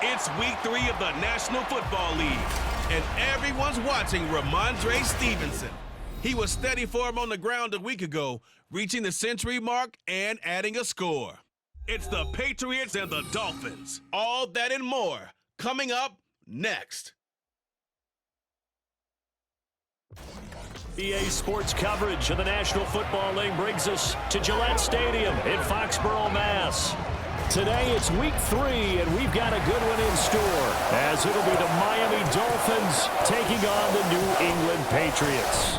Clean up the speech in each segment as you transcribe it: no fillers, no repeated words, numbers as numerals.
It's week 3 of the National Football League, and everyone's watching Ramondre Stevenson. He was steady for him on the ground a week ago, reaching the century mark and adding a score. It's the Patriots and the Dolphins. All that and more coming up next. EA Sports coverage of the National Football League brings us to Gillette Stadium in Foxborough, Mass. Today it's week 3, and we've got a good one in store, as it'll be the Miami Dolphins taking on the New England Patriots.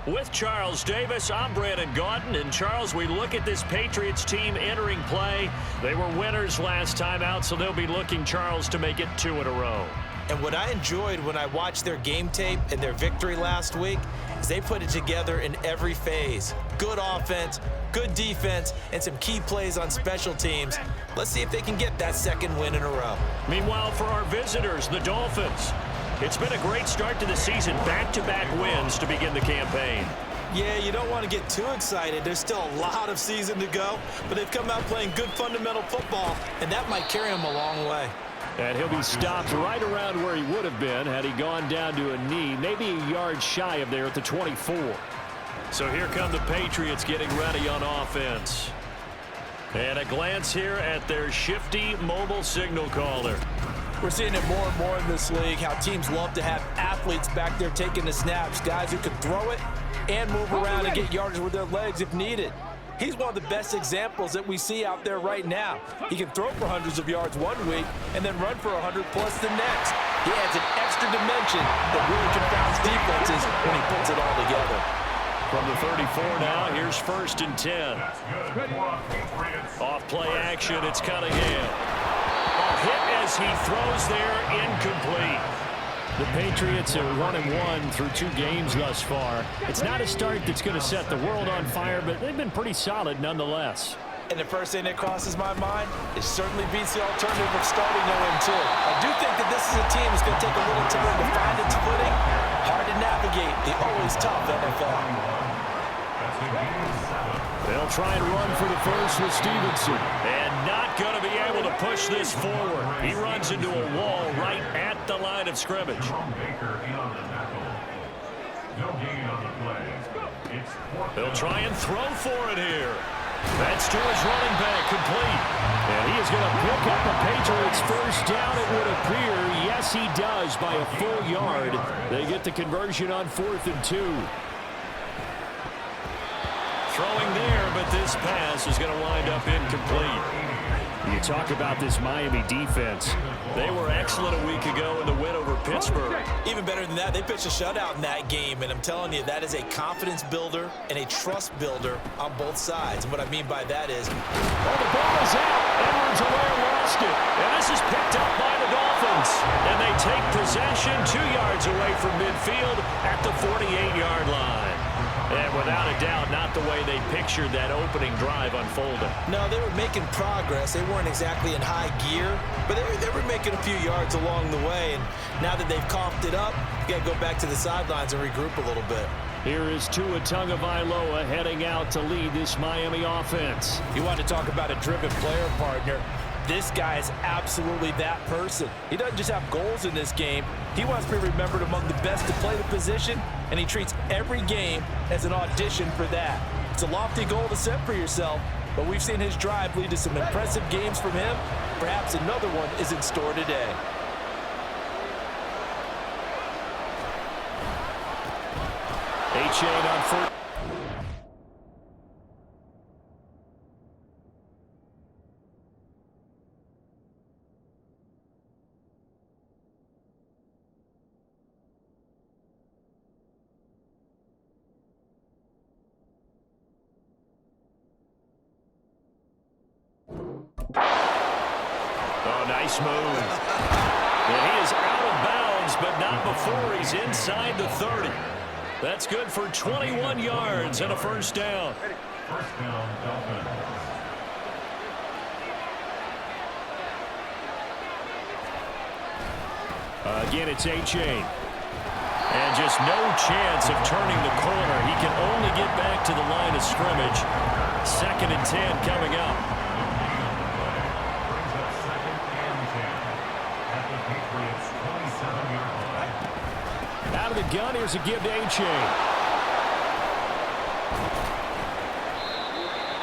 With Charles Davis, I'm Brandon Gaudin. And Charles, we look at this Patriots team entering play. They were winners last time out, so they'll be looking, Charles, to make it 2 in a row. And what I enjoyed when I watched their game tape and their victory last week is they put it together in every phase. Good offense, good defense, and some key plays on special teams. Let's see if they can get that second win in a row. Meanwhile, for our visitors, the Dolphins, it's been a great start to the season. Back-to-back wins to begin the campaign. Yeah, you don't want to get too excited. There's still a lot of season to go, but they've come out playing good fundamental football, and that might carry them a long way. And he'll be stopped right around where he would have been had he gone down to a knee, maybe a yard shy of there at the 24. So here come the Patriots getting ready on offense. And a glance here at their shifty mobile signal caller. We're seeing it more and more in this league, how teams love to have athletes back there taking the snaps, guys who can throw it and move around and get yardage with their legs if needed. He's one of the best examples that we see out there right now. He can throw for hundreds of yards one week and then run for 100+ the next. He adds an extra dimension that really confounds defenses when he puts it all together. From the 34 now, here's 1st and 10. Off play action, it's Cunningham. A hit as he throws there, incomplete. The Patriots are 1-1 through 2 games thus far. It's not a start that's going to set the world on fire, but they've been pretty solid nonetheless. And the first thing that crosses my mind, it certainly beats the alternative of starting 0-2. I do think that this is a team that's going to take a little time to find its footing. Hard to navigate the always tough NFL. They'll try and run for the first with Stevenson. And not going to be able to push this forward. He runs into a wall right at the line of scrimmage. They'll try and throw for it here. That's to his running back, complete. And he is going to pick up the Patriots first down, it would appear. Yes, he does, by a full yard. They get the conversion on 4th and 2. Throwing there, but this pass is going to wind up incomplete. You talk about this Miami defense. They were excellent a week ago in the win over Pittsburgh. Even better than that, they pitched a shutout in that game, and I'm telling you, that is a confidence builder and a trust builder on both sides. And what I mean by that is... Oh, the ball is out. Edwards-Helaire lost it. And this is picked up by the Dolphins. And they take possession 2 yards away from midfield at the 48-yard line. And without a doubt, not the way they pictured that opening drive unfolding. No, they were making progress. They weren't exactly in high gear, but they were making a few yards along the way. And now that they've coughed it up, you got to go back to the sidelines and regroup a little bit. Here is Tua Tagovailoa heading out to lead this Miami offense. You want to talk about a driven player, partner. This guy is absolutely that person. He doesn't just have goals in this game. He wants to be remembered among the best to play the position, and he treats every game as an audition for that. It's a lofty goal to set for yourself, but we've seen his drive lead to some impressive games from him. Perhaps another one is in store today. A-Chain on 4. Oh, nice move. And he is out of bounds, but not before he's inside the 30. That's good for 21 yards and a first down. First down, Dolphins. Again, it's A-Chain. And just no chance of turning the corner. He can only get back to the line of scrimmage. 2nd and 10 coming up. Brings up 2nd and 10 at the Patriots' 27-yard line. Out of the gun, here's a give to A-Chain.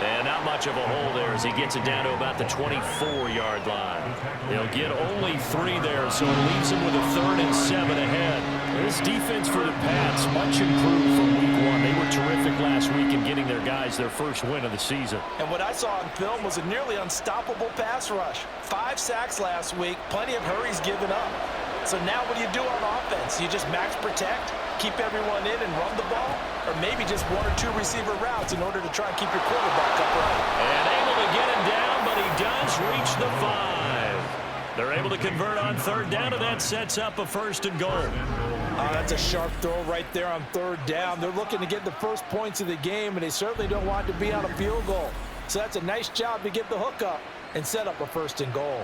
And not much of a hole there as he gets it down to about the 24-yard line. They'll get only 3 there, so it leaves him with a 3rd and 7 ahead. This defense for the Pats, much improved from week 1. They were terrific last week in getting their guys their first win of the season. And what I saw on film was a nearly unstoppable pass rush. 5 sacks last week, plenty of hurries given up. So now what do you do on offense? You just max protect, keep everyone in and run the ball? Or maybe just 1 or 2 receiver routes in order to try and keep your quarterback upright? And able to get him down, but he does reach the 5. They're able to convert on 3rd down, and that sets up a 1st and goal. That's a sharp throw right there on 3rd down. They're looking to get the first points of the game, and they certainly don't want to be on a field goal. So that's a nice job to get the hook up and set up a 1st and goal.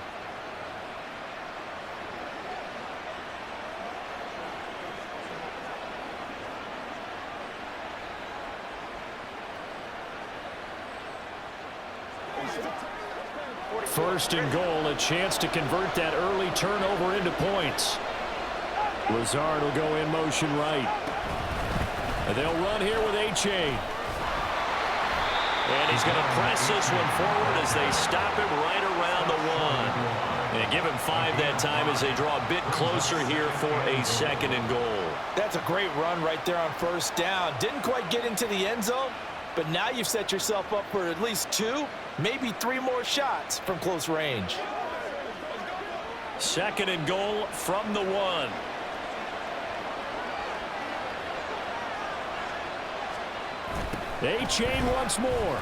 First and goal, a chance to convert that early turnover into points. Lazard will go in motion right. And they'll run here with A-Chain. And he's going to press this one forward as they stop him right around the 1. And give him 5 that time as they draw a bit closer here for a 2nd and goal. That's a great run right there on 1st down. Didn't quite get into the end zone, but now you've set yourself up for at least 2, maybe 3 more shots from close range. 2nd and goal from the 1. A-Chain once more.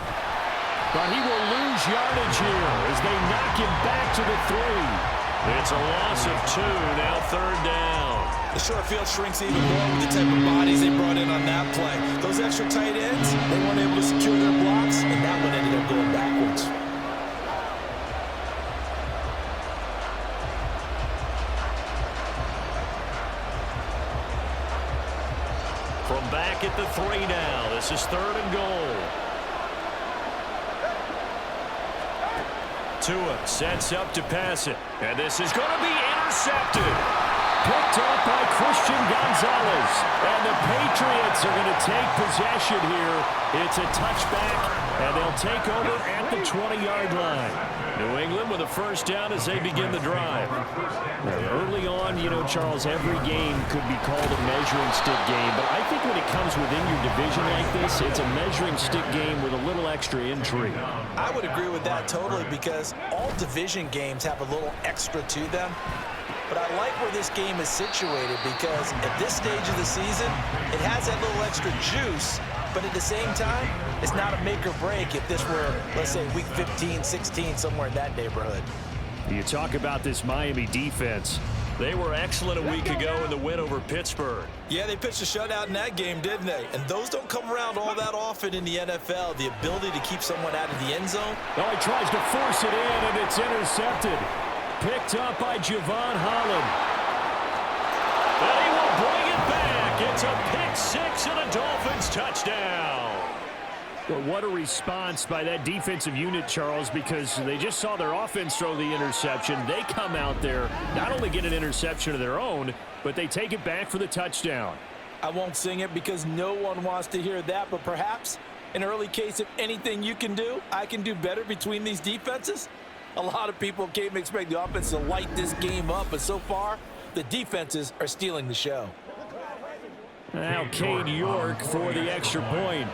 But he will lose yardage here as they knock him back to the 3. It's a loss of 2, now 3rd down. The short field shrinks even more with the type of bodies they brought in on that play. Those extra tight ends, they weren't able to secure their blocks, and that one ended up going backwards. From back at the 3 now. This is 3rd and goal. Tua sets up to pass it. And this is going to be intercepted. Picked up by Christian Gonzalez. And the Patriots are going to take possession here. It's a touchback, and they'll take over at the 20-yard line. New England with a first down as they begin the drive. Early on, you know, Charles, every game could be called a measuring stick game. But I think when it comes within your division like this, it's a measuring stick game with a little extra intrigue. I would agree with that totally because all division games have a little extra to them. But I like where this game is situated because at this stage of the season, it has that little extra juice, but at the same time, it's not a make or break if this were, let's say, week 15, 16, somewhere in that neighborhood. You talk about this Miami defense. They were excellent a week ago in the win over Pittsburgh. Yeah, they pitched a shutout in that game, didn't they? And those don't come around all that often in the NFL, the ability to keep someone out of the end zone. Oh, he tries to force it in, and it's intercepted. Picked up by Javon Holland. And he will bring it back. It's a pick 6 and a Dolphins touchdown. Well, what a response by that defensive unit, Charles, because they just saw their offense throw the interception. They come out there, not only get an interception of their own, but they take it back for the touchdown. I won't sing it because no one wants to hear that, but perhaps an early case of anything you can do, I can do better between these defenses. A lot of people came to expect the offense to light this game up, but so far, the defenses are stealing the show. Now Cade York for the extra point.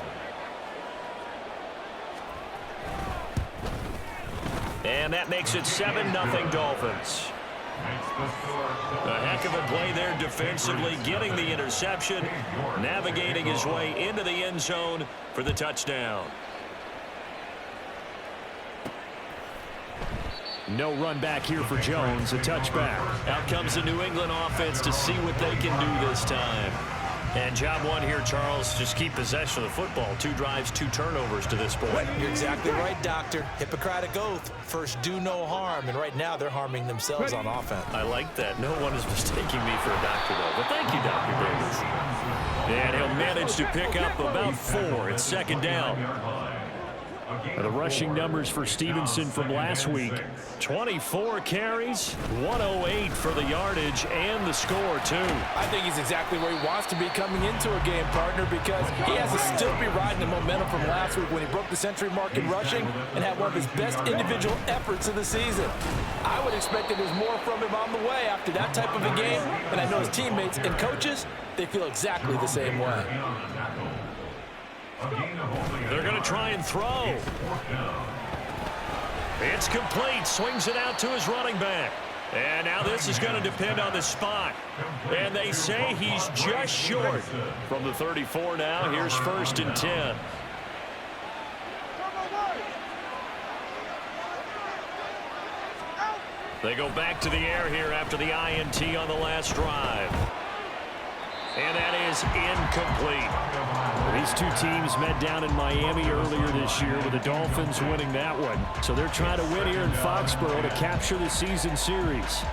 And that makes it 7-0 Dolphins. A heck of a play there defensively, getting the interception, navigating his way into the end zone for the touchdown. No run back here for Jones, a touchback. Out comes the New England offense to see what they can do this time. And job one here, Charles, just keep possession of the football. 2 drives, 2 turnovers to this point. You're exactly right, Doctor. Hippocratic oath, first do no harm, and right now they're harming themselves on offense. I like that. No one is mistaking me for a doctor, though. But thank you, Dr. Davis. And he'll manage to pick up about 4. It's 2nd down. The rushing numbers for Stevenson from last week, 24 carries, 108 for the yardage, and the score, too. I think he's exactly where he wants to be coming into a game, partner, because he has to still be riding the momentum from last week when he broke the century mark in rushing and had one of his best individual efforts of the season. I would expect that there's more from him on the way after that type of a game, and I know his teammates and coaches, they feel exactly the same way. They're going to try and throw. It's complete. Swings it out to his running back. And now this is going to depend on the spot. And they say he's just short. From the 34 now, here's 1st and 10. They go back to the air here after the INT on the last drive. And that is incomplete. These 2 teams met down in Miami earlier this year with the Dolphins winning that one. So they're trying to win here in Foxborough to capture the season series.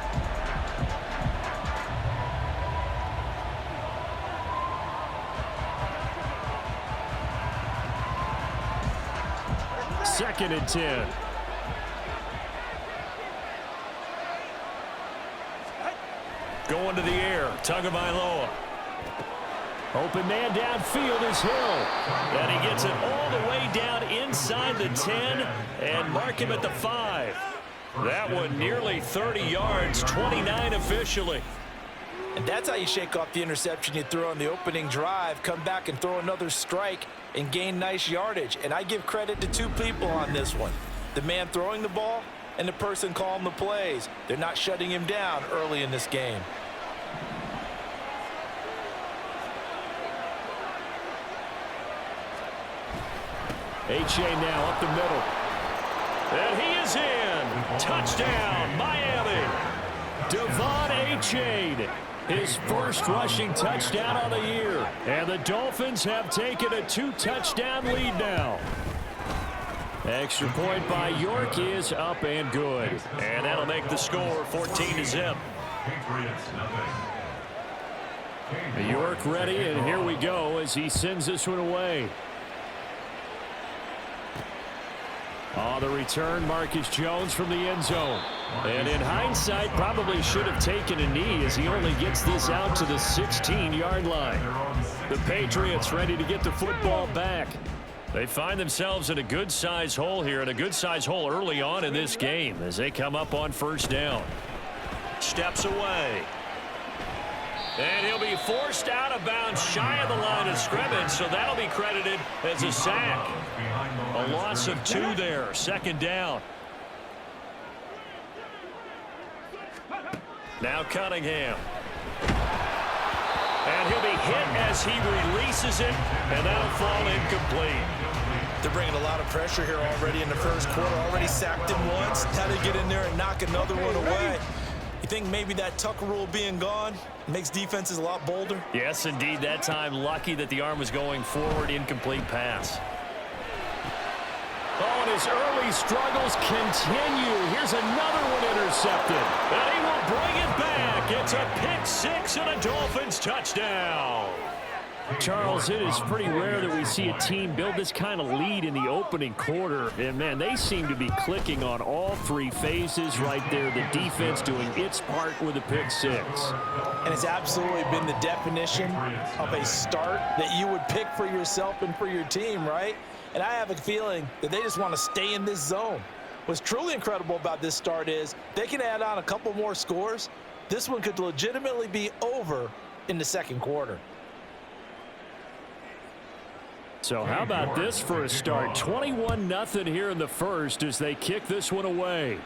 Second and 10. Going to the air. Tagovailoa. Open man downfield is Hill. And he gets it all the way down inside the 10 and mark him at the 5. That one nearly 30 yards, 29 officially. And that's how you shake off the interception you throw on the opening drive, come back and throw another strike and gain nice yardage. And I give credit to 2 people on this one. The man throwing the ball and the person calling the plays. They're not shutting him down early in this game. H.A. now up the middle. And he is in. Touchdown, Miami. Devon H.A. His first rushing touchdown on the year. And the Dolphins have taken a 2-touchdown lead now. Extra point by York is up and good. And that'll make the score 14-0. York ready, and here we go as he sends this one away. On the return, Marcus Jones from the end zone. And in hindsight, probably should have taken a knee as he only gets this out to the 16-yard line. The Patriots ready to get the football back. They find themselves in a good-sized hole here, and a good-sized hole early on in this game as they come up on first down. Steps away. And he'll be forced out of bounds shy of the line of scrimmage, so that'll be credited as a sack. A loss of 2 there, second down. Now Cunningham. And he'll be hit as he releases it, and that'll fall incomplete. They're bringing a lot of pressure here already in the first quarter. Already sacked him once. How to get in there and knock another one away. You think maybe that Tucker rule being gone makes defenses a lot bolder? Yes, indeed. That time, lucky that the arm was going forward. Incomplete pass. Oh, and his early struggles continue. Here's another one intercepted. And he will bring it back. It's a pick six and a Dolphins touchdown. Charles, it is pretty rare that we see a team build this kind of lead in the opening quarter. And, man, they seem to be clicking on all 3 phases right there. The defense doing its part with a pick six. And it's absolutely been the definition of a start that you would pick for yourself and for your team, right? And I have a feeling that they just want to stay in this zone. What's truly incredible about this start is they can add on a couple more scores. This one could legitimately be over in the second quarter. So how about this for a start? 21-0 here in the first as they kick this one away.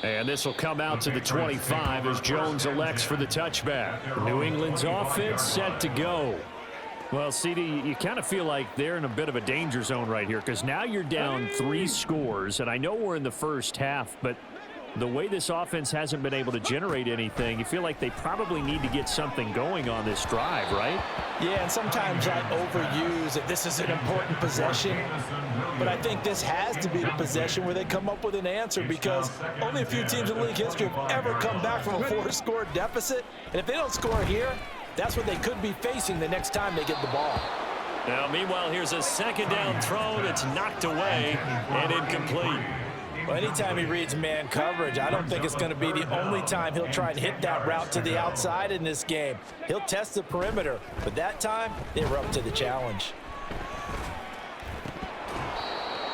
And this will come out to the 25 as Jones elects for the touchback. New England's offense set to go. Well, CD, you kind of feel like they're in a bit of a danger zone right here because now you're down 3 scores, and I know we're in the first half, but the way this offense hasn't been able to generate anything, you feel like they probably need to get something going on this drive, right? Yeah, and sometimes I overuse that this is an important possession, but I think this has to be the possession where they come up with an answer because only a few teams in league history have ever come back from a 4-score deficit, and if they don't score here, that's what they could be facing the next time they get the ball. Now, meanwhile, here's a second down throw that's knocked away and incomplete. Well, anytime he reads man coverage, I don't think it's going to be the only time he'll try and hit that route to the outside in this game. He'll test the perimeter, but that time, they were up to the challenge.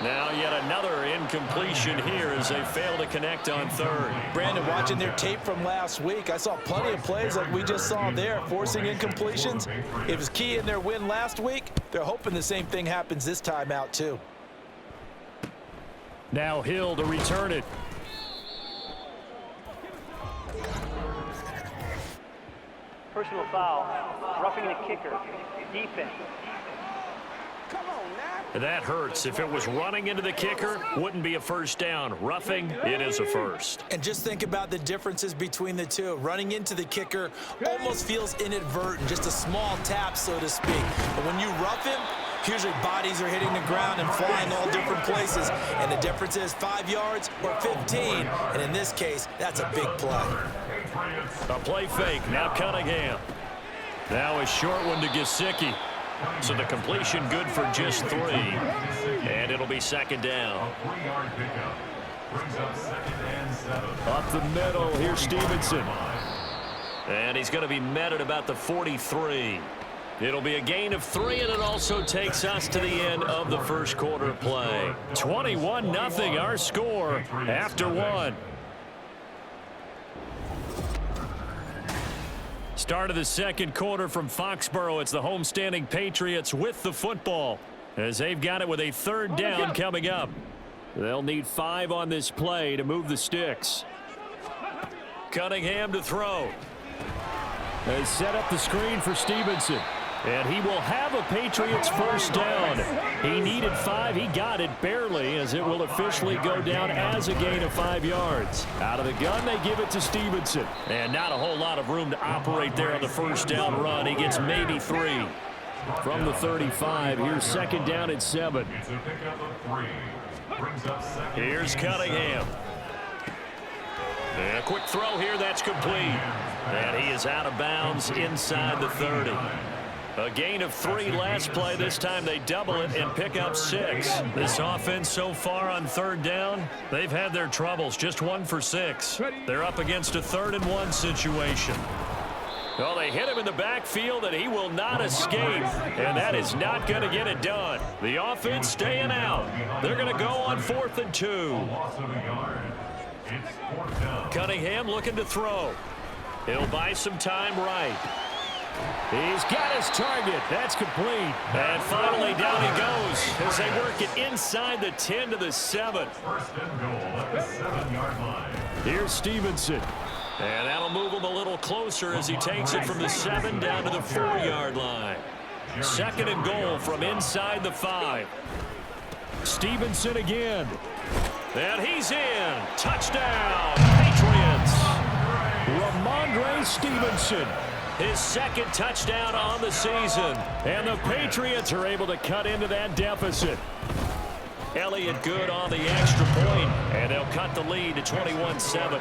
Now yet another incompletion here as they fail to connect on third. Brandon, watching their tape from last week, I saw plenty of plays like we just saw there, forcing incompletions. It was key in their win last week. They're hoping the same thing happens this time out, too. Now Hill to return it. Personal foul, roughing the kicker, defense. That hurts. If it was running into the kicker, wouldn't be a first down. Roughing, it is a first. And just think about the differences between the two. Running into the kicker almost feels inadvertent, just a small tap, so to speak. But when you rough him, usually bodies are hitting the ground and flying all different places. And the difference is 5 yards or 15. And in this case, that's a big play. A play fake. Now Cunningham. Now a short one to Gesicki. So the completion good for just 3. And it'll be second down. Up the middle, here's Stevenson. And he's going to be met at about the 43. It'll be a gain of 3, and it also takes us to the end of the first quarter play. 21-0 our score after 1. Start of the second quarter from Foxborough. It's the homestanding Patriots with the football as they've got it with a third down coming up. They'll need 5 on this play to move the sticks. Cunningham to throw. They set up the screen for Stevenson. And he will have a Patriots first down. He needed 5. He got it barely, as it will officially go down as a gain of 5 yards. Out of the gun, they give it to Stevenson. And not a whole lot of room to operate there on the first down run. He gets maybe 3. From the 35, here's second down at 7. It's a pickup of 3. Brings up second. Here's Cunningham. And a quick throw here, that's complete. And he is out of bounds inside the 30. A gain of 3 last play. This time they double it and pick up 6. This offense so far on third down, they've had their troubles. Just 1 for 6. They're up against a 3rd and 1 situation. Well, they hit him in the backfield, and he will not escape. And that is not going to get it done. The offense staying out. They're going to go on 4th and 2. Loss of a yard. It's 4th down. Cunningham looking to throw. He'll buy some time right. He's got his target. That's complete. And finally down he goes as they work it inside the 10 to the 7. First and goal at the 7-yard line. Here's Stevenson. And that'll move him a little closer as he takes it from the 7 down to the 4-yard line. Second and goal from inside the 5. Stevenson again. And he's in. Touchdown, Patriots. Ramondre Stevenson. His second touchdown on the season. And the Patriots are able to cut into that deficit. Elliott good on the extra point, and they'll cut the lead to 21-7.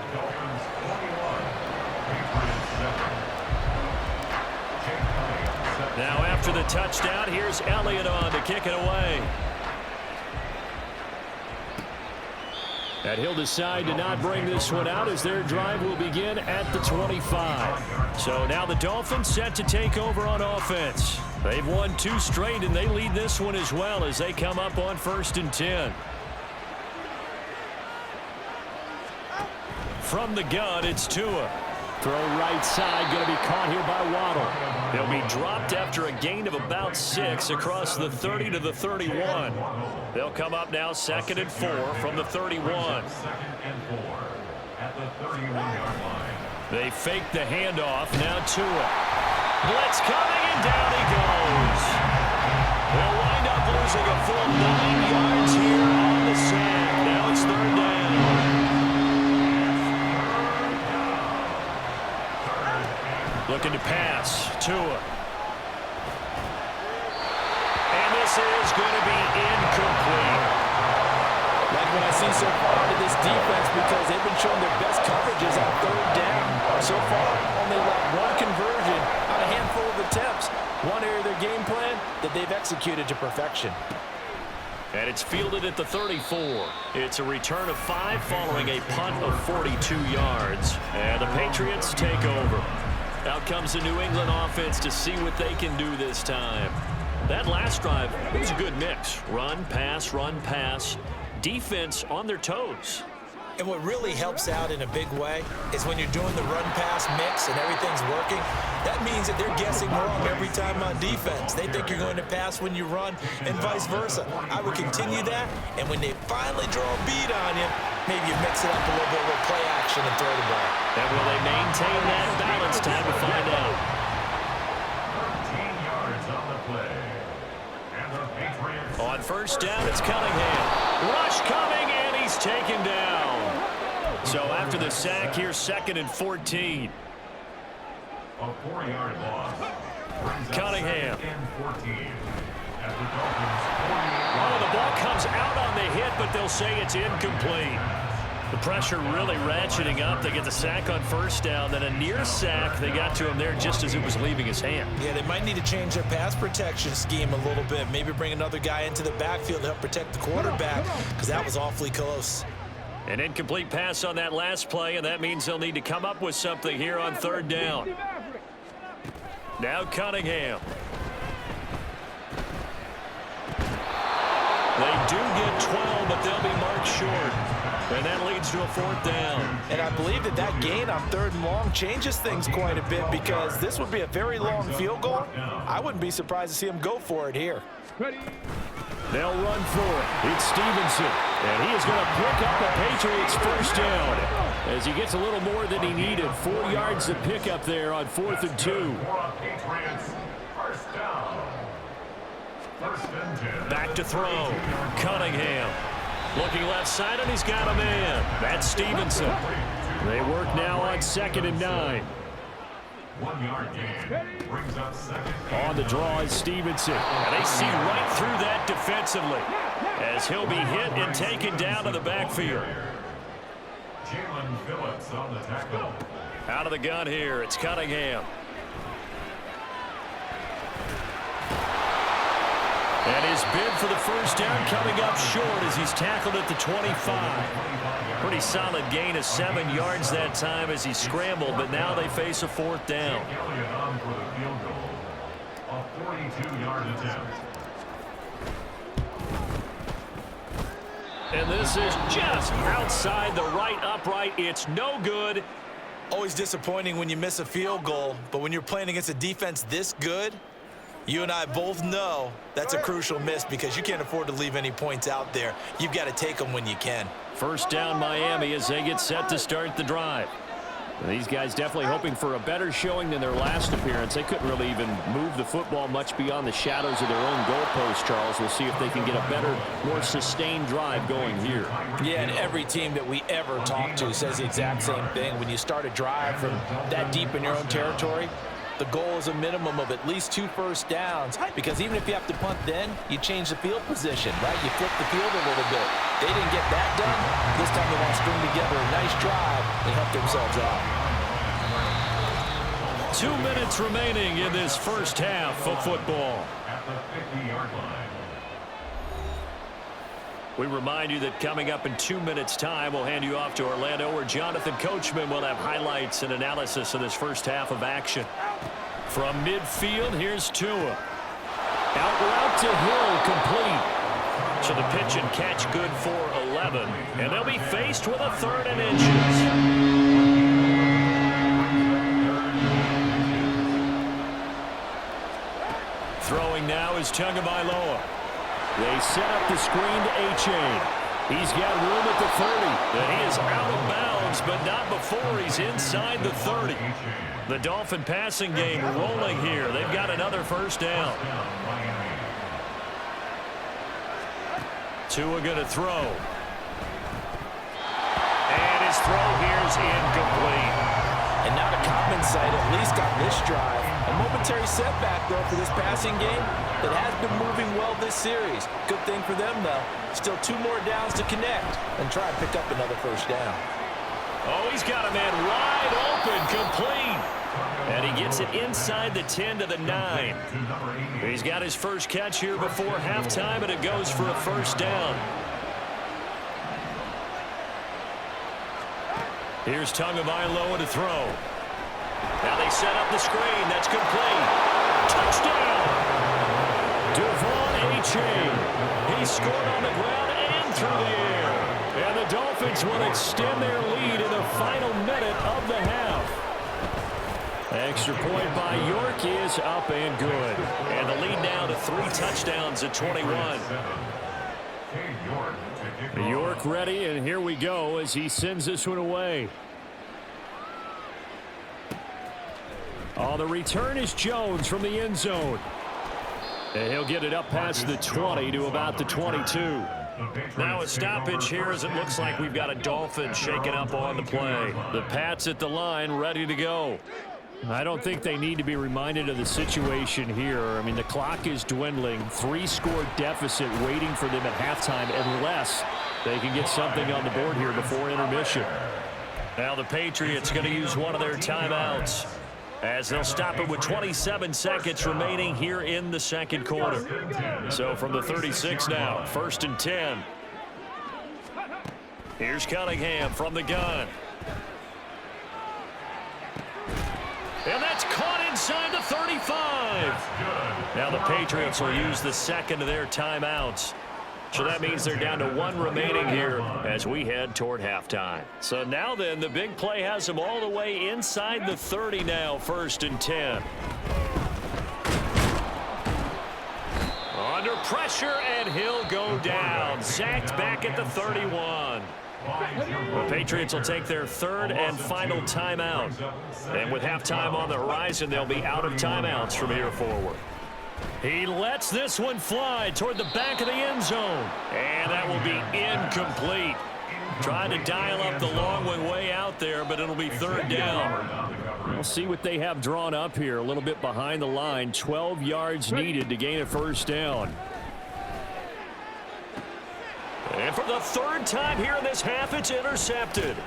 Now after the touchdown, here's Elliott on to kick it away. And he'll decide to not bring this one out as their drive will begin at the 25. So now the Dolphins set to take over on offense. They've won 2 straight, and they lead this one as well as they come up on 1st and 10. From the gun, it's Tua. Throw right side, going to be caught here by Waddle. He'll be dropped after a gain of about 6 across the 30 to the 31. They'll come up now 2nd and 4 from the 31. 2nd and 4 at the 31-yard line. They fake the handoff. Now Tua. Blitz coming, and down he goes. They'll wind up losing a full 9 yards here on the sack. Now it's 3rd down. Looking to pass. Tua. And this is going to be incomplete. Like what I see so far out of this defense, because they've been showing their best coverages on 3rd down. So far, only let 1 conversion on a handful of attempts. One area of their game plan that they've executed to perfection. And it's fielded at the 34. It's a return of 5 following a punt of 42 yards. And the Patriots take over. Out comes the New England offense to see what they can do this time. That last drive, it was a good mix. Run, pass, defense on their toes. And what really helps out in a big way is when you're doing the run-pass mix and everything's working, that means that they're guessing wrong every time on defense. They think you're going to pass when you run and vice versa. I would continue that, and when they finally draw a beat on you, maybe you mix it up a little bit with play action and throw the ball. And will they maintain that balance? Time to find out. 13 yards on the play. And the Patriots. On first down, it's Cunningham. Rush coming, and he's taken down. So after the sack, here's 2nd and 14. A 4-yard loss. Cunningham. 2nd and 14. At the Dolphins' 48. Oh, the ball comes out on the hit, but they'll say it's incomplete. The pressure really ratcheting up. They get the sack on first down, then a near sack. They got to him there just as it was leaving his hand. Yeah, they might need to change their pass protection scheme a little bit. Maybe bring another guy into the backfield to help protect the quarterback, because that was awfully close. An incomplete pass on that last play, and that means they'll need to come up with something here on 3rd down. Now Cunningham. They do get 12, but they'll be marked short. And that leads to a 4th down. And I believe that gain on 3rd and long changes things quite a bit, because this would be a very long field goal. I wouldn't be surprised to see him go for it here. They'll run for it. It's Stevenson. And he is going to pick up the Patriots' first down as he gets a little more than he needed. 4 yards to pick up there on 4th and 2. Patriots first down. First and 10. Back to throw. Cunningham. Looking left side, and he's got a man. That's Stevenson. They work now on 2nd and 9. 1 yard gain. Brings up second. On the draw is Stevenson. And they see right through that defensively as he'll be hit and taken down to the backfield. Jalen Phillips on the tackle. Out of the gun here, it's Cunningham. And his bid for the first down coming up short as he's tackled at the 25. Pretty solid gain of 7 yards that time as he scrambled, but now they face a 4th down. Elliott on for the field goal. A 42-yard attempt. And this is just outside the right upright. It's no good. Always disappointing when you miss a field goal, but when you're playing against a defense this good, you and I both know that's a crucial miss because you can't afford to leave any points out there. You've got to take them when you can. First down Miami as they get set to start the drive. And these guys definitely hoping for a better showing than their last appearance. They couldn't really even move the football much beyond the shadows of their own goalpost, Charles. We'll see if they can get a better, more sustained drive going here. Yeah, and every team that we ever talk to says the exact same thing. When you start a drive from that deep in your own territory, the goal is a minimum of at least 2 first downs, because even if you have to punt then, you change the field position, right? You flip the field a little bit. They didn't get that done. This time they want to string together a nice drive and help themselves out. 2 minutes remaining in this first half of football. At the 50-yard line. We remind you that coming up in 2 minutes' time, we'll hand you off to Orlando, where Jonathan Coachman will have highlights and analysis of this first half of action. From midfield, here's Tua. Out route to Hill, complete. So the pitch and catch good for 11. And they'll be faced with a 3rd and inches. Throwing now is Tagovailoa. They set up the screen to A-Chain. He's got room at the 30. And he is out of bounds, but not before he's inside the 30. The Dolphin passing game rolling here. They've got another first down. Tua going to throw. And his throw here's incomplete. And now to Cobbman's side, at least on this drive. A momentary setback, though, for this passing game that has been moving well this series. Good thing for them, though. Still 2 more downs to connect and try and pick up another first down. Oh, he's got a man wide open, complete. And he gets it inside the 10 to the 9. He's got his first catch here before halftime, and it goes for a first down. Here's Tagovailoa to throw. Now they set up the screen. That's complete. Touchdown! Devon A-Chain. He scored on the ground and through the air. And the Dolphins will extend their lead in the final minute of the half. Extra point by York is up and good. And the lead now to 3 touchdowns at 21. York ready, and here we go as he sends this one away. On the return is Jones from the end zone. And he'll get it up past the 20 to about the 22. Now a stoppage here as it looks like we've got a Dolphin shaking up on the play. The Pats at the line ready to go. I don't think they need to be reminded of the situation here. I mean, the clock is dwindling. 3-score deficit waiting for them at halftime unless they can get something on the board here before intermission. Now the Patriots going to use one of their timeouts as they'll stop it with 27 seconds remaining here in the second quarter. So from the 36 now, 1st and 10. Here's Cunningham from the gun. And that's caught inside the 35. Now the Patriots will use the second of their timeouts. So that means they're down to 1 remaining here as we head toward halftime. So now then, the big play has them all the way inside the 30 now, 1st and 10. Under pressure, and he'll go down. Sacked back at the 31. The Patriots will take their 3rd and final timeout. And with halftime on the horizon, they'll be out of timeouts from here forward. He lets this one fly toward the back of the end zone. And that will be incomplete. Trying to dial up the long one way out there, but it'll be third down. We'll see what they have drawn up here. A little bit behind the line. 12 yards needed to gain a first down. And for the third time here in this half, it's intercepted.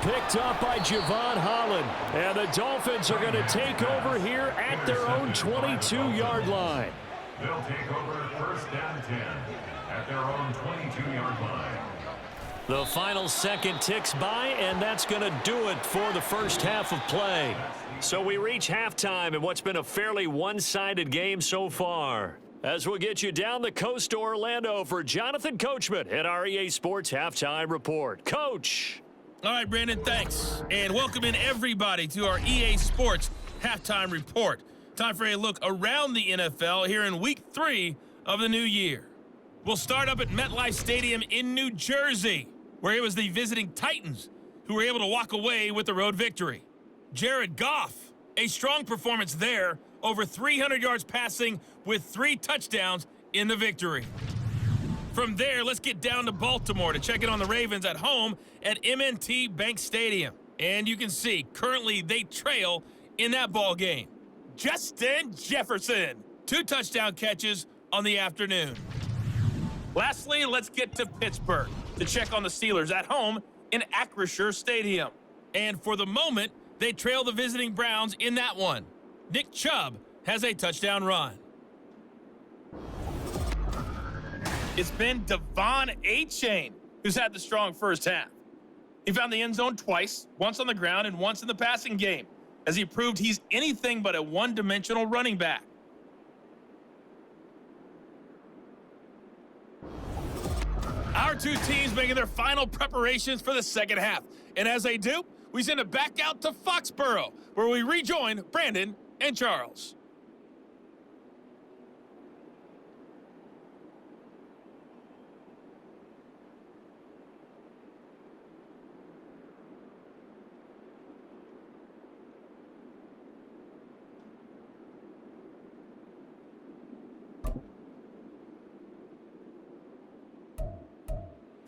Picked up by Javon Holland. And the Dolphins are going to take over here at their own 22-yard line. They'll take over first down 10 at their own 22-yard line. The final second ticks by, and that's going to do it for the first half of play. So we reach halftime in what's been a fairly one-sided game so far. As we'll get you down the coast to Orlando for Jonathan Coachman at our EA Sports Halftime Report. Coach. All right, Brandon, thanks. And welcome in everybody to our EA Sports Halftime Report. Time for a look around the NFL here in Week 3 of the new year. We'll start up at MetLife Stadium in New Jersey, where it was the visiting Titans who were able to walk away with the road victory. Jared Goff, a strong performance there, over 300 yards passing with 3 touchdowns in the victory. From there, let's get down to Baltimore to check in on the Ravens at home at M&T Bank Stadium. And you can see, currently they trail in that ball game. Justin Jefferson, 2 touchdown catches on the afternoon. Lastly, let's get to Pittsburgh to check on the Steelers at home in Acrisure Stadium. And for the moment, they trail the visiting Browns in that one. Nick Chubb has a touchdown run. It's been Devon A-Chain who's had the strong first half. He found the end zone twice, once on the ground and once in the passing game, as he proved he's anything but a one-dimensional running back. Our 2 teams making their final preparations for the second half. And as they do, we send it back out to Foxborough, where we rejoin Brandon and Charles.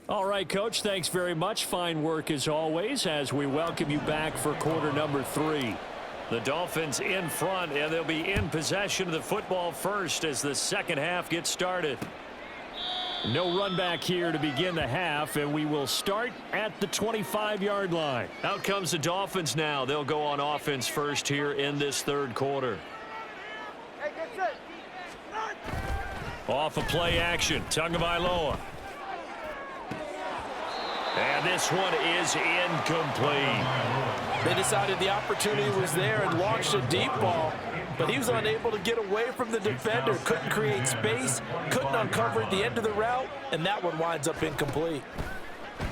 All right, Coach, thanks very much. Fine work as always as we welcome you back for quarter number 3. The Dolphins in front, and they'll be in possession of the football first as the second half gets started. No run back here to begin the half, and we will start at the 25-yard line. Out comes the Dolphins now. They'll go on offense first here in this third quarter. Off of play action, Tagovailoa. And this one is incomplete. They decided the opportunity was there and launched a deep ball, but he was unable to get away from the defender, couldn't create space, couldn't uncover at the end of the route, and that one winds up incomplete.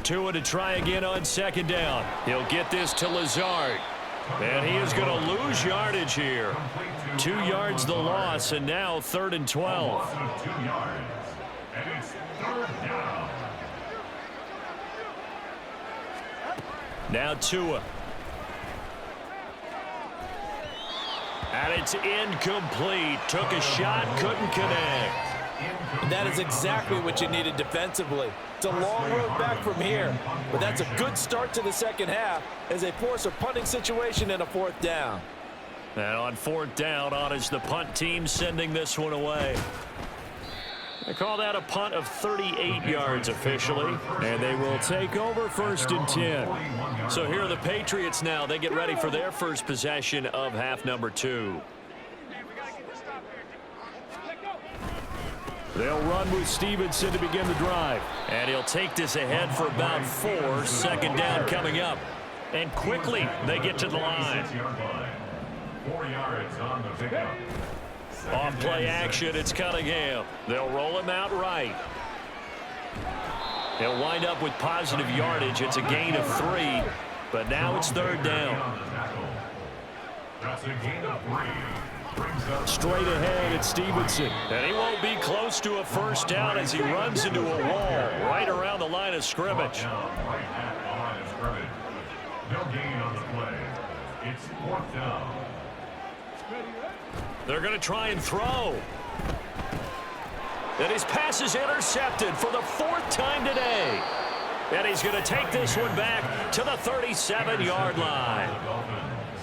Tua to try again on second down. He'll get this to Lazard. And he is going to lose yardage here. 2 yards the loss, and now 3rd and 12. 2 yards, and it's third down. Now Tua. And it's incomplete. Took a shot, couldn't connect. And that is exactly what you needed defensively. It's a long road back from here, but that's a good start to the second half as they force a punting situation and a 4th down. And on 4th down, on is the punt team sending this one away. They call that a punt of 38 yards officially, and they will take over 1st and 10. So here are the Patriots now. They get ready for their first possession of half number 2. They'll run with Stevenson to begin the drive. And he'll take this ahead for about 4. 2nd down coming up. And quickly they get to the line. 4 yards on the pickup. Off play action, it's Cunningham. They'll roll him out right. He'll wind up with positive yardage. It's a gain of 3, but now it's 3rd down. That's a gain of 3. Straight ahead, it's Stevenson. And he won't be close to a first down as he runs into a wall right around the line of scrimmage. Right at the line of scrimmage. No gain on the play. It's 4th down. They're going to try and throw. And his pass is intercepted for the 4th time today. And he's going to take this one back to the 37-yard line.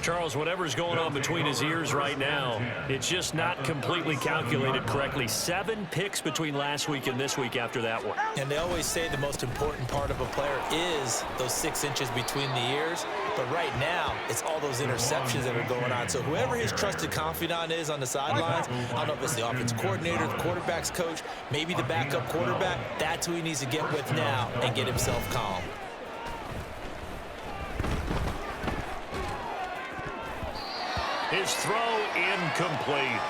Charles, whatever's going on between his ears right now, it's just not completely calculated correctly. 7 picks between last week and this week after that one. And they always say the most important part of a player is those 6 inches between the ears. But right now, it's all those interceptions that are going on. So whoever his trusted confidant is on the sidelines, I don't know if it's the offensive coordinator, the quarterback's coach, maybe the backup quarterback, that's who he needs to get with now and get himself calm. His throw incomplete.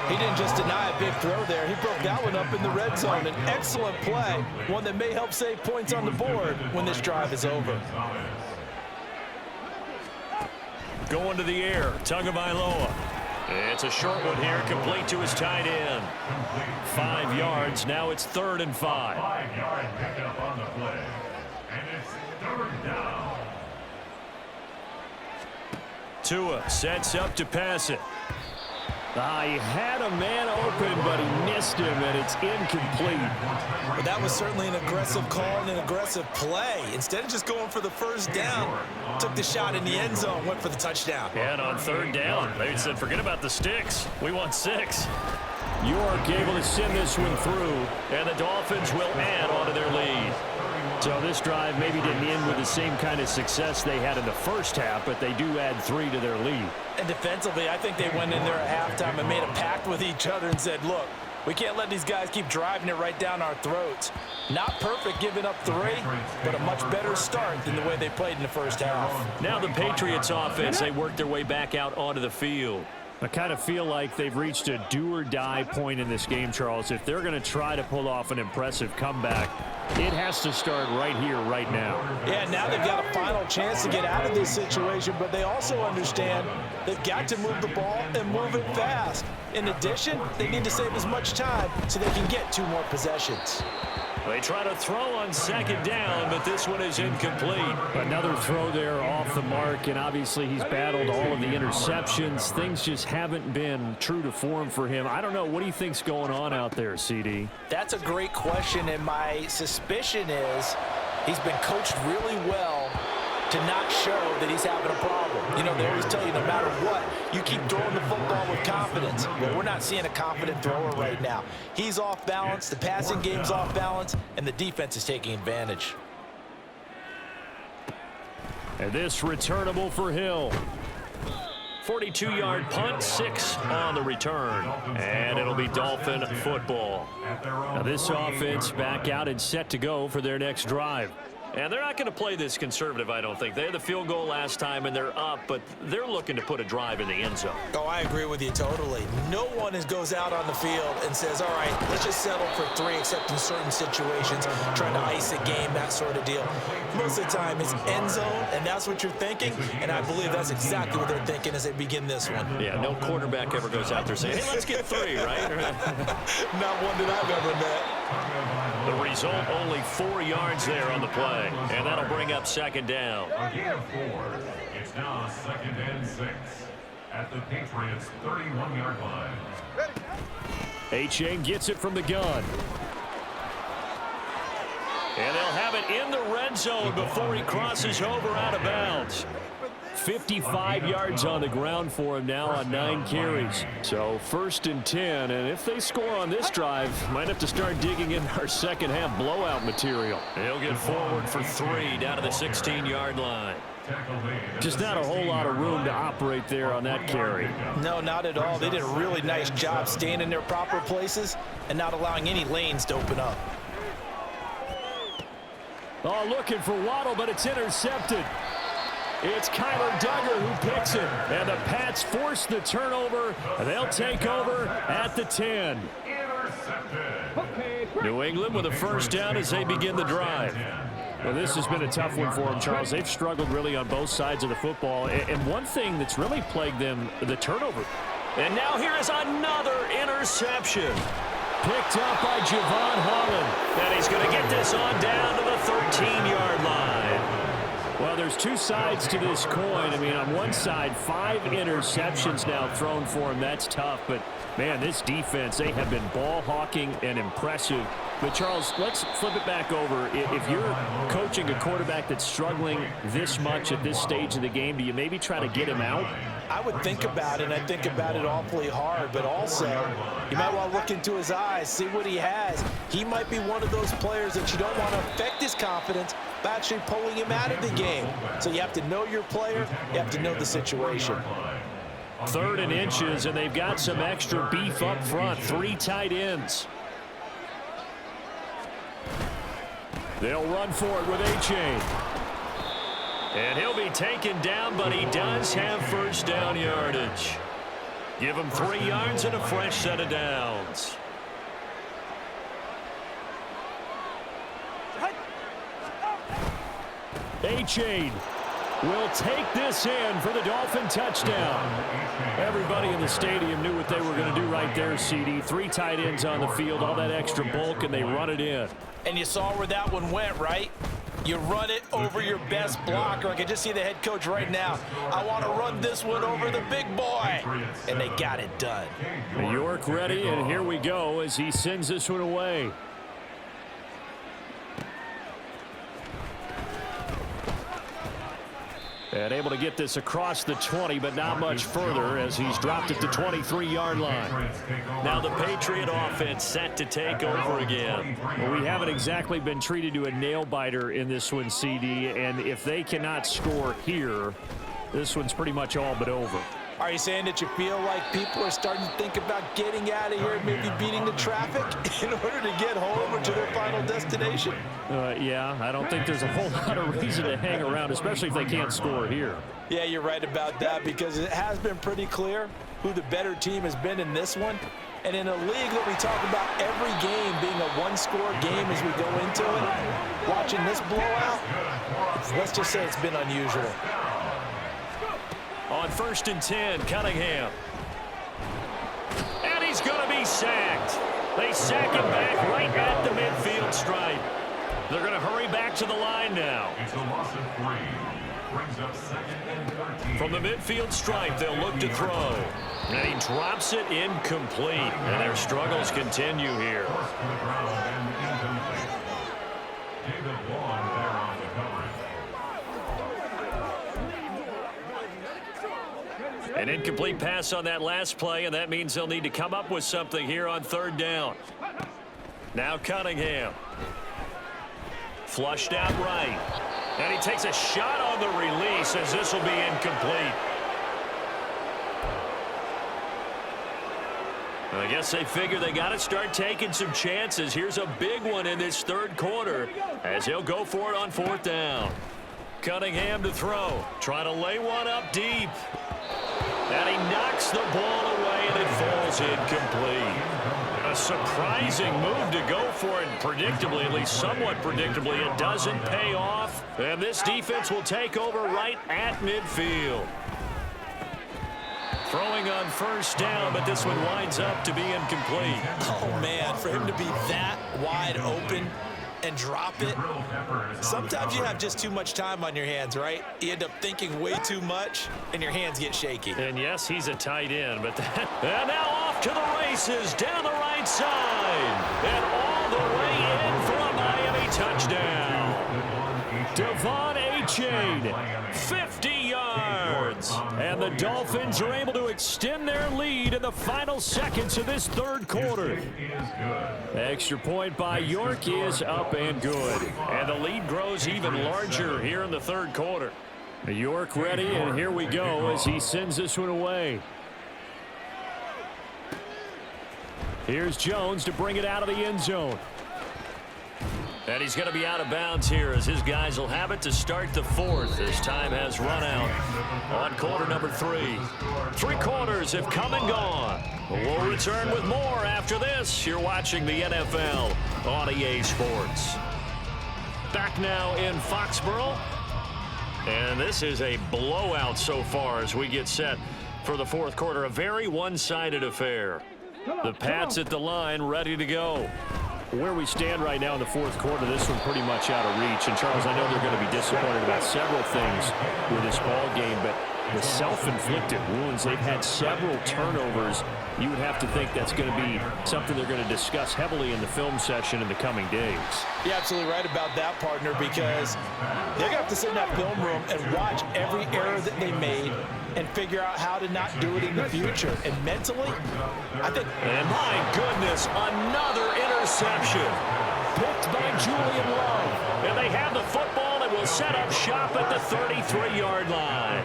He didn't just deny a big throw there. He broke that one up in the red zone. An excellent play, one that may help save points on the board when this drive is over. Going to the air, Tagovailoa. It's a short one here, complete to his tight end. 5 yards, now it's 3rd and 5. 5-yard pickup on the play. And it's 3rd down. Tua sets up to pass it. He had a man open, but he missed him, and it's incomplete. But that was certainly an aggressive call and an aggressive play. Instead of just going for the 1st down, took the shot in the end zone, went for the touchdown. And on 3rd down, they said, forget about the sticks. We want 6. York able to send this one through, and the Dolphins will add on to their lead. So this drive maybe didn't end with the same kind of success they had in the first half, but they do add 3 to their lead. And defensively, I think they went in there at halftime and made a pact with each other and said, look, we can't let these guys keep driving it right down our throats. Not perfect giving up 3, but a much better start than the way they played in the first half. Now the Patriots offense, they work their way back out onto the field. I kind of feel like they've reached a do-or-die point in this game, Charles. If they're going to try to pull off an impressive comeback, it has to start right here, right now. Yeah, now they've got a final chance to get out of this situation, but they also understand they've got to move the ball and move it fast. In addition, they need to save as much time so they can get 2 more possessions. They try to throw on 2nd down, but this one is incomplete. Another throw there off the mark, and obviously he's battled all of the interceptions. Things just haven't been true to form for him. I don't know. What do you think's going on out there, CD? That's a great question, and my suspicion is he's been coached really well to not show that he's having a problem. You know, they always tell you no matter what, you keep throwing the football with confidence. Well, we're not seeing a confident thrower right now. He's off balance, the passing game's off balance, and the defense is taking advantage. And this returnable for Hill. 42-yard punt, 6 on the return. And it'll be Dolphin football. Now this offense back out and set to go for their next drive. And they're not going to play this conservative, I don't think. They had the field goal last time, and they're up, but they're looking to put a drive in the end zone. Oh, I agree with you totally. No one goes out on the field and says, all right, let's just settle for 3, except in certain situations, trying to ice a game, that sort of deal. Most of the time, it's end zone, and that's what you're thinking, and I believe that's exactly what they're thinking as they begin this one. Yeah, no quarterback ever goes out there saying, hey, let's get 3, right? Not one that I've ever met. The result, only 4 yards there on the play, and that'll bring up 2nd down. A gain of 4. It's now 2nd and 6 at the Patriots' 31-yard line. Achane gets it from the gun. And they'll have it in the red zone before he crosses over out of bounds. 55 yards on the ground for him now on 9 carries. So 1st and 10, and if they score on this drive, might have to start digging in our second half blowout material. He'll get forward for 3 down to the 16-yard line. Just not a whole lot of room to operate there on that carry. No, not at all. They did a really nice job staying in their proper places and not allowing any lanes to open up. Oh, looking for Waddle, but it's intercepted. It's Kyler Duggar who picks it, and the Pats force the turnover. They'll take over at the 10. New England with a 1st down as they begin the drive. Well, this has been a tough one for them, Charles. They've struggled really on both sides of the football, and one thing that's really plagued them, the turnover. And now here is another interception. Picked up by Javon Holland. And he's going to get this on down to the 13-yard line. Well, there's two sides to this coin. I mean, on one side, 5 interceptions now thrown for him. That's tough. But, man, this defense, they have been ball hawking and impressive. But, Charles, let's flip it back over. If you're coaching a quarterback that's struggling this much at this stage of the game, do you maybe try to get him out? I would think about it, and I think about it awfully hard. But also, you might want to look into his eyes, see what he has. He might be one of those players that you don't want to affect his confidence by actually pulling him out of the game. So you have to know your player. You have to know the situation. 3rd and inches, and they've got some extra beef up front. 3 tight ends. They'll run for it with A-Chain. And he'll be taken down, but he does have first down yardage. Give him 3 yards and a fresh set of downs. A-Chain will take this in for the Dolphin touchdown. Everybody in the stadium knew what they were going to do right there, CD. 3 tight ends on the field, all that extra bulk, and they run it in. And you saw where that one went, right? You run it over your best blocker. I can just see the head coach right now. I want to run this one over the big boy. And they got it done. York ready, and here we go as he sends this one away. And able to get this across the 20, but not much further as he's dropped at the 23-yard line. Now the Patriot offense set to take over again. Well, we haven't exactly been treated to a nail-biter in this one, CD, and if they cannot score here, this one's pretty much all but over. Are you saying that you feel like people are starting to think about getting out of here and maybe beating the traffic in order to get home or to their final destination? Yeah, I don't think there's a whole lot of reason to hang around, especially if they can't score here. Yeah, you're right about that because it has been pretty clear who the better team has been in this one. And in a league that we talk about every game being a one-score game as we go into it, watching this blowout, let's just say it's been unusual. On 1st and 10, Cunningham. And he's going to be sacked. They sack him back right at the midfield stripe. They're going to hurry back to the line now. It's a loss of 3. Brings up 2nd and 13. From the midfield stripe, they'll look to throw. And he drops it incomplete. And their struggles continue here. Forced to the ground and incomplete. David Long there on the coverage. An incomplete pass on that last play, and that means they'll need to come up with something here on 3rd down. Now Cunningham. Flushed out right. And he takes a shot on the release as this will be incomplete. I guess they figure they got to start taking some chances. Here's a big one in this 3rd quarter as he'll go for it on 4th down. Cunningham to throw. Try to lay one up deep. And he knocks the ball away, and it falls incomplete. A surprising move to go for it. Predictably, at least somewhat predictably, it doesn't pay off. And this defense will take over right at midfield. Throwing on 1st down, but this one winds up to be incomplete. Oh, man, for him to be that wide open and drop it. Sometimes you have just too much time on your hands, right? You end up thinking way too much, and your hands get shaky. And yes, he's a tight end, but and now off to the races down the right side. And all the way in for a Miami touchdown. Devon A-Chain, 50 yards. And the Dolphins are able to extend their lead in the final seconds of this 3rd quarter. Extra point by York is up and good. And the lead grows even larger here in the 3rd quarter. York ready, and here we go as he sends this one away. Here's Jones to bring it out of the end zone. And he's going to be out of bounds here as his guys will have it to start the 4th as time has run out on quarter number 3. 3 quarters have come and gone. We'll return with more after this. You're watching the NFL on EA Sports. Back now in Foxborough. And this is a blowout so far as we get set for the 4th quarter. A very one-sided affair. The Pats at the line ready to go. where we stand right now in the fourth quarter, this one pretty much out of reach. And, Charles, I know they're going to be disappointed about several things with this ball game, but the self-inflicted wounds, they've had several turnovers. You would have to think that's going to be something they're going to discuss heavily in the film session in the coming days. You're absolutely right about that, partner, because they're going to have to sit in that film room and watch every error that they made and figure out how to not do it in the future. And mentally, I think... And my goodness, another interception. Picked by Julian Love. And they have the football and will set up shop at the 33-yard line.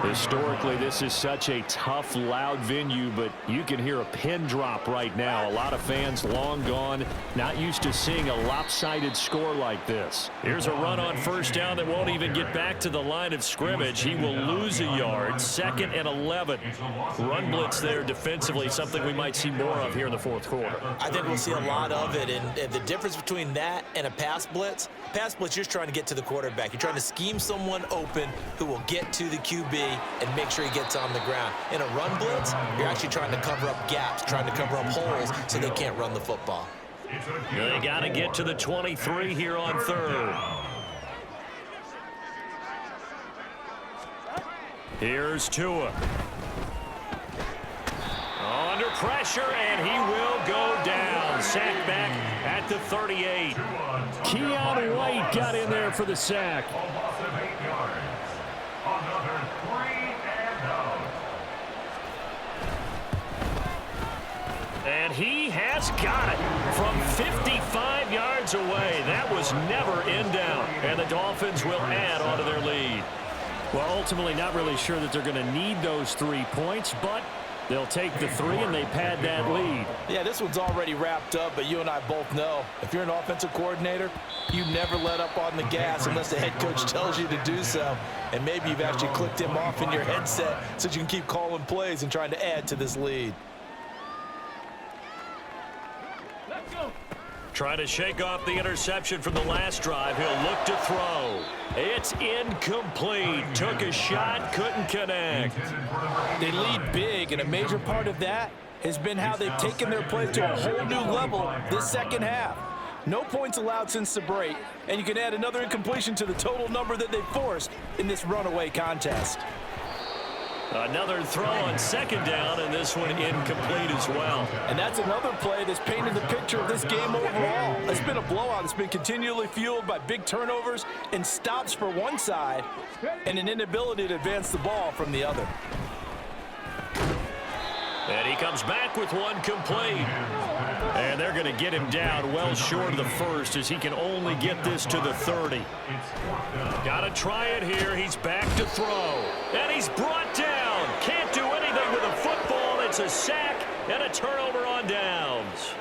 Historically, this is such a tough, loud venue, but you can hear a pin drop right now. A lot of fans long gone, not used to seeing a lopsided score like this. Here's a run on first down that won't even get back to the line of scrimmage. He will lose a yard. 2nd and 11. Run blitz there defensively, something we might see more of here in the fourth quarter. I think we'll see a lot of it, and the difference between that and a pass blitz, you're just trying to get to the quarterback. You're trying to scheme someone open who will get to the QB and make sure he gets on the ground. In a run blitz, you're actually trying to cover up gaps, trying to cover up holes so they can't run the football. They got to get to the 23 here on 3rd. Here's Tua. Under pressure, and he will go down. Sack back at the 38. Keon White got in there for the sack. And he has got it from 55 yards away. That was never in down. And the Dolphins will add onto their lead. Well, ultimately not really sure that they're going to need those 3 points, but they'll take the 3 and they pad that lead. Yeah, this one's already wrapped up, but you and I both know if you're an offensive coordinator, you never let up on the gas unless the head coach tells you to do so. And maybe you've actually clicked him off in your headset so you can keep calling plays and trying to add to this lead. Trying to shake off the interception from the last drive. He'll look to throw. It's incomplete. Took a shot, couldn't connect. They lead big, and a major part of that has been how they've taken their play to a whole new level this second half. No points allowed since the break, and you can add another incompletion to the total number that they forced in this runaway contest. Another throw on 2nd down, and this one incomplete as well. And that's another play that's painted the picture of this game overall. It's been a blowout. It's been continually fueled by big turnovers and stops for one side and an inability to advance the ball from the other. And he comes back with one complete. And they're going to get him down well short of the first as he can only get this to the 30. Got to try it here. He's back to throw. And he's brought down. Can't do anything with a football. It's a sack and a turnover on downs.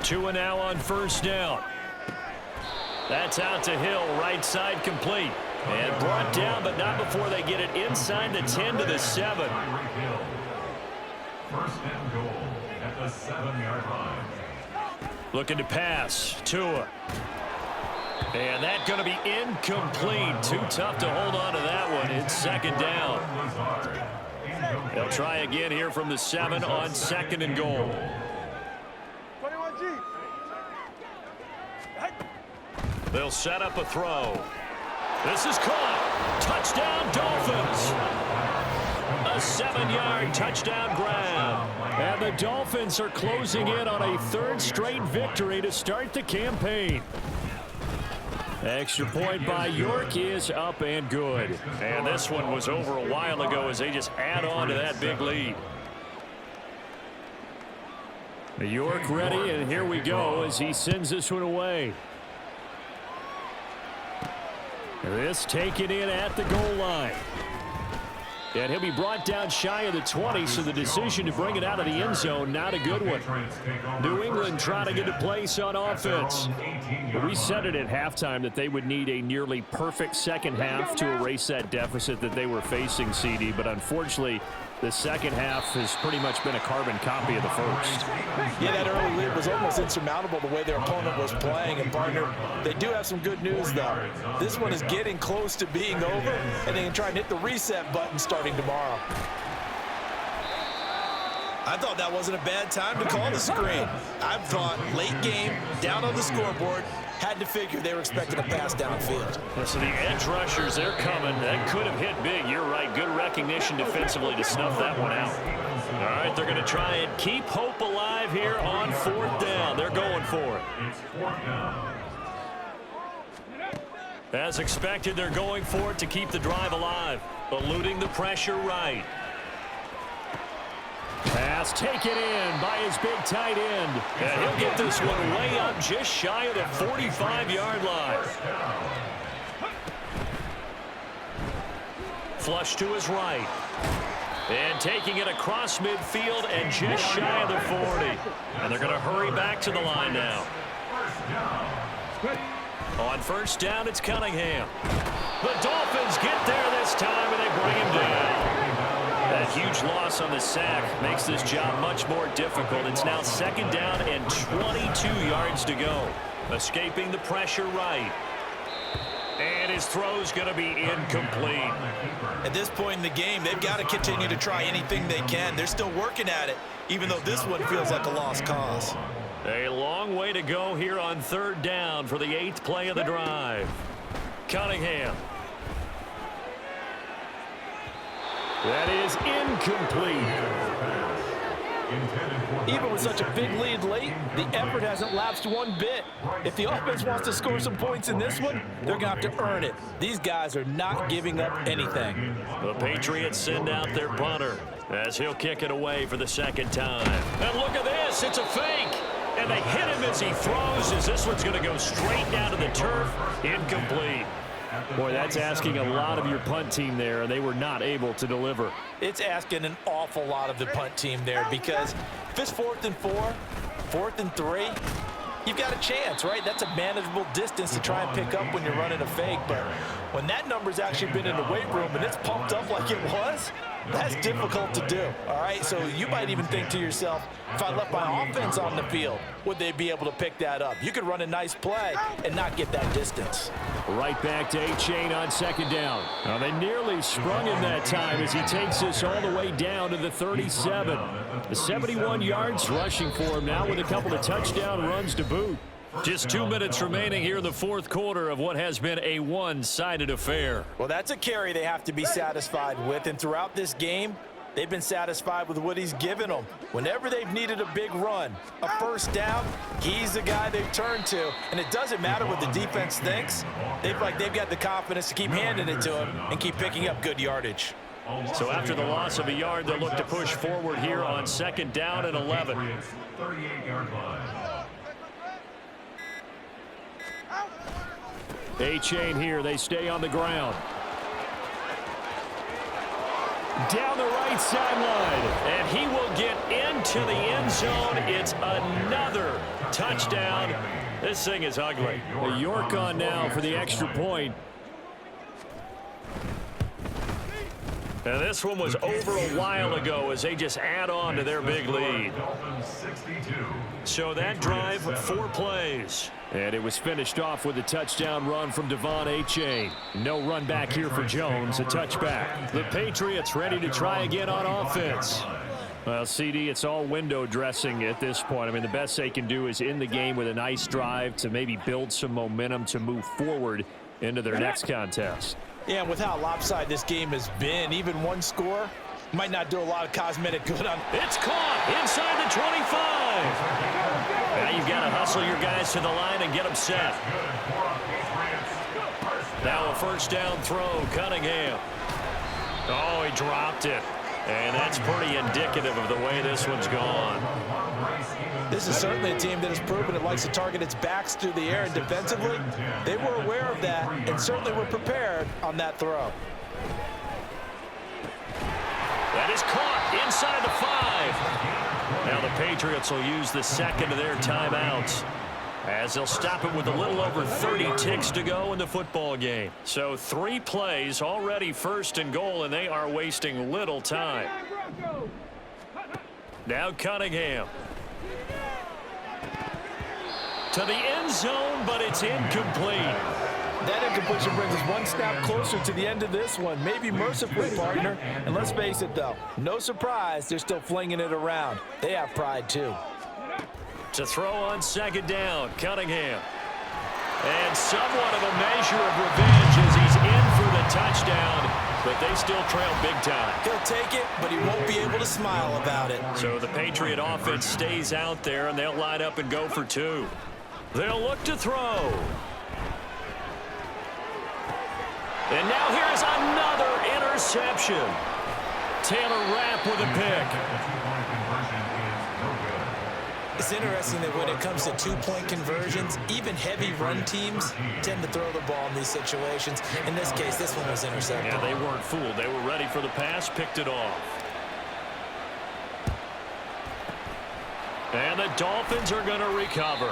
Tua now on first down. That's out to Hill, right side complete. And brought down, but not before they get it inside the 10 to the 7. First and goal at the 7-yard line. Looking to pass. Tua. And that's going to be incomplete. Too tough to hold on to that one. It's 2nd down. They'll try again here from the 7 on 2nd and goal. They'll set up a throw. This is caught. Touchdown, Dolphins. A 7-yard touchdown grab. And the Dolphins are closing in on a 3rd straight victory to start the campaign. Extra point by York is up and good. And this one was over a while ago as they just add on to that big lead. York ready, and here we go as he sends this one away. This taken in at the goal line. And he'll be brought down shy of the 20, so the decision to bring it out of the end zone, not a good one. New England trying to get a place on offense. We said it at halftime that they would need a nearly perfect second half to erase that deficit that they were facing, CD, but unfortunately, the second half has pretty much been a carbon copy of the first. Yeah, that early lead was almost insurmountable the way their opponent was playing. And, partner, they do have some good news, though. This one is getting close to being over, and they can try and hit the reset button starting tomorrow. I thought that wasn't a bad time to call the screen. I thought late game, down on the scoreboard, had to figure they were expecting a pass downfield. Yeah, so the edge rushers, they're coming. That could have hit big. You're right. Good recognition defensively to snuff that one out. All right, they're going to try and keep hope alive here on 4th down. They're going for it. It's 4th down. As expected, they're going for it to keep the drive alive. Eluding the pressure right. Pass taken in by his big tight end. And he'll get this one way up just shy of the 45-yard line. Flush to his right. And taking it across midfield and just shy of the 40. And they're going to hurry back to the line now. On 1st down, it's Cunningham. The Dolphins get there this time, and they bring him down. That huge loss on the sack makes this job much more difficult. It's now 2nd down and 22 yards to go. Escaping the pressure right. And his throw's going to be incomplete. At this point in the game, they've got to continue to try anything they can. They're still working at it, even though this one feels like a lost cause. A long way to go here on 3rd down for the 8th play of the drive. Cunningham. That is incomplete. Even with such a big lead late, the effort hasn't lapsed one bit. If the offense wants to score some points in this one, they're going to have to earn it. These guys are not giving up anything. The Patriots send out their punter as he'll kick it away for the 2nd time. And look at this. It's a fake. And they hit him as he throws, as this one's going to go straight down to the turf. Incomplete. Boy, that's asking a lot of your punt team there, and they were not able to deliver. It's asking an awful lot of the punt team there, because if it's 4th and 4, 4th and 3, you've got a chance, right? That's a manageable distance to try and pick up when you're running a fake. But when that number's actually been in the weight room and it's pumped up like it was, that's difficult to do, all right? So you might even think to yourself, if I left my offense on the field, would they be able to pick that up? You could run a nice play and not get that distance. Right back to A-Chain on 2nd down. Now, they nearly sprung him that time as he takes this all the way down to the 37. The 71 yards rushing for him now with a couple of touchdown runs to boot. Just 2 minutes remaining here in the 4th quarter of what has been a one-sided affair. Well, that's a carry they have to be satisfied with, and throughout this game, they've been satisfied with what he's given them. Whenever they've needed a big run, a 1st down, he's the guy they've turned to, and it doesn't matter what the defense thinks. They've got the confidence to keep handing it to him and keep picking up good yardage. So after the loss of a yard, they'll look to push forward here on 2nd down and 11. 38-yard line. A-Chain here. They stay on the ground. Down the right sideline. And he will get into the end zone. It's another touchdown. This thing is ugly. A York on now for the extra point. And this one was over a while ago as they just add on to their big lead. So that drive, 4 plays. And it was finished off with a touchdown run from Devon A-Chain. No run back here for Jones, a touchback. The Patriots ready to try again on offense. Well, CD, it's all window dressing at this point. I mean, the best they can do is in the game with a nice drive to maybe build some momentum to move forward into their next contest. Yeah, with how lopsided this game has been, even one score might not do a lot of cosmetic good on. It's caught inside the 25. Now you've got to hustle your guys to the line and get them set. Now a 1st down throw, Cunningham. Oh, he dropped it. And that's pretty indicative of the way this one's gone. This is certainly a team that has proven it likes to target its backs through the air, and defensively, they were aware of that and certainly were prepared on that throw. That is caught inside the 5. Now the Patriots will use the 2nd of their timeouts as they'll stop it with a little over 30 ticks to go in the football game. So 3 plays already 1st and goal, and they are wasting little time. Now Cunningham. To the end zone, but it's incomplete. That incompletion brings us one snap closer to the end of this one. Maybe mercifully, partner. And let's face it, though, no surprise, they're still flinging it around. They have pride, too. To throw on second down, Cunningham. And somewhat of a measure of revenge as he's in for the touchdown, but they still trail big time. He'll take it, but he won't be able to smile about it. So the Patriot offense stays out there, and they'll line up and go for two. They'll look to throw. And now here's another interception. Taylor Rapp with a pick. It's interesting that when it comes to two-point conversions, even heavy run teams tend to throw the ball in these situations. In this case, this one was intercepted. Yeah, they weren't fooled. They were ready for the pass, picked it off. And the Dolphins are going to recover.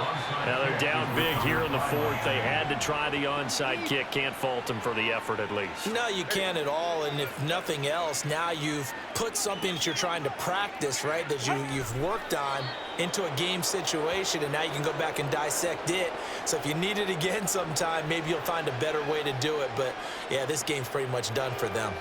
Now they're down big here in the fourth. They had to try the onside kick. Can't fault them for the effort at least. No, you can't at all. And if nothing else, now you've put something that you're trying to practice, right, that you've worked on into a game situation, and now you can go back and dissect it. So if you need it again sometime, maybe you'll find a better way to do it. But, yeah, this game's pretty much done for them.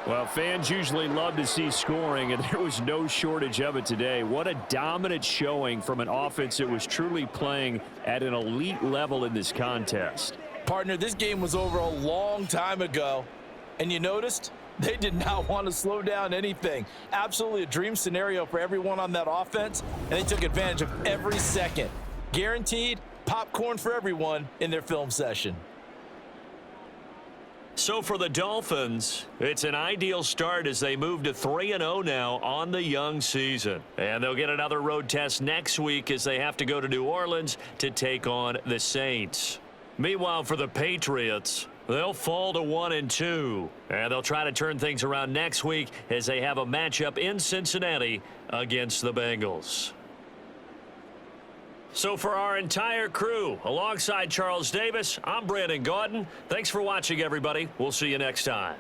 Well, fans usually love to see scoring, and there was no shortage of it today. What a dominant showing from an offense that was truly playing at an elite level in this contest. Partner, this game was over a long time ago, and you noticed they did not want to slow down anything. Absolutely a dream scenario for everyone on that offense, and they took advantage of every second. Guaranteed popcorn for everyone in their film session. So for the Dolphins, it's an ideal start as they move to 3-0 now on the young season. And they'll get another road test next week as they have to go to New Orleans to take on the Saints. Meanwhile, for the Patriots, they'll fall to 1-2. And they'll try to turn things around next week as they have a matchup in Cincinnati against the Bengals. So for our entire crew, alongside Charles Davis, I'm Brandon Gaudin. Thanks for watching, everybody. We'll see you next time.